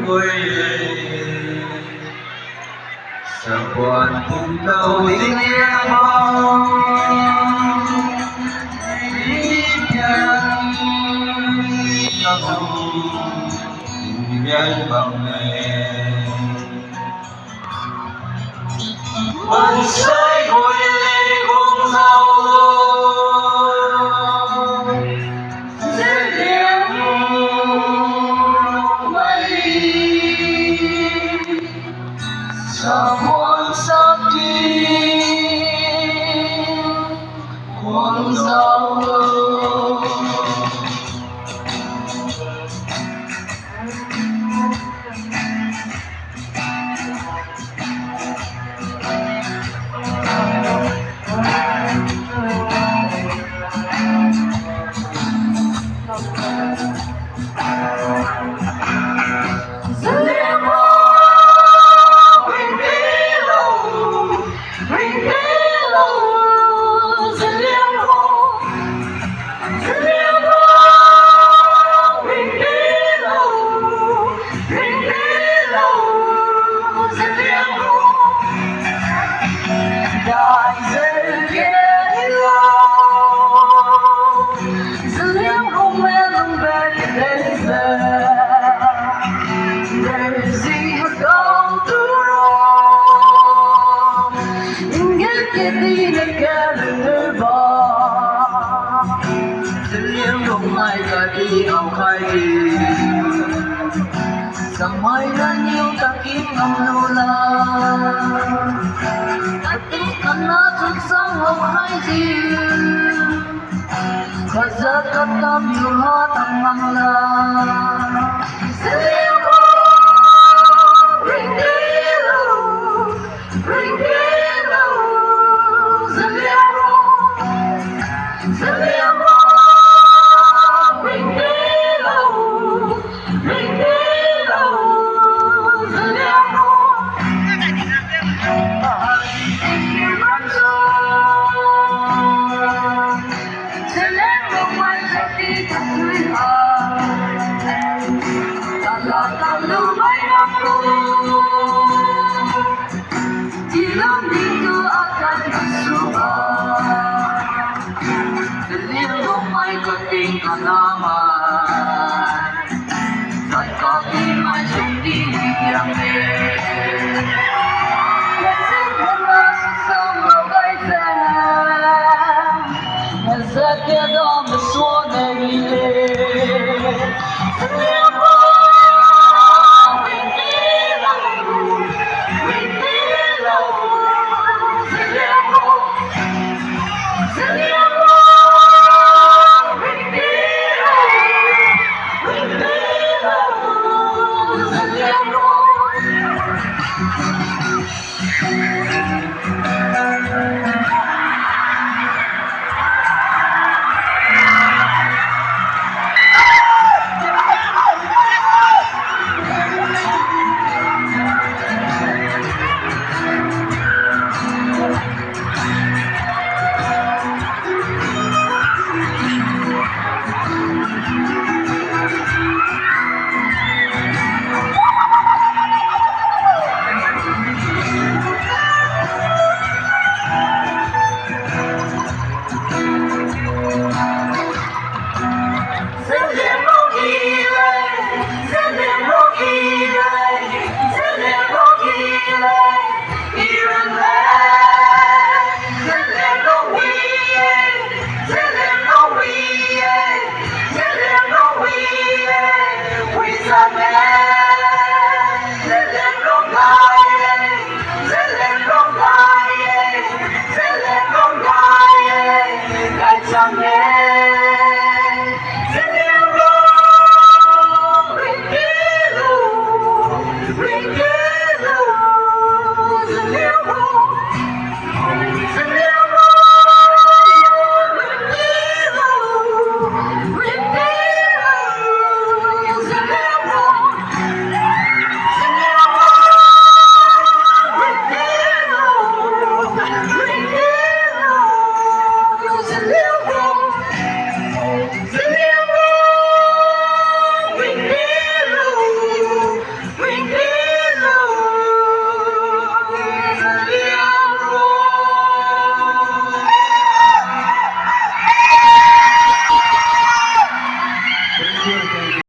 quay sao còn từng câu tiếng nghe mong nhân bằng nghề bằng sới ngồi lê buông dâu dễ liếng mây sao muôn sắc kia buông dâu Sampai dan yung taking ang lula Ating kanatun sang hukay siya Kazakatam yung hatang mangla Silipo, ringkilo, ringkilo Silipo, silipo Kating kanaman Tại có tim ai dùng đi yang nghe Kasi mga sasama kay sana Nasakit ang maswa na hili Ring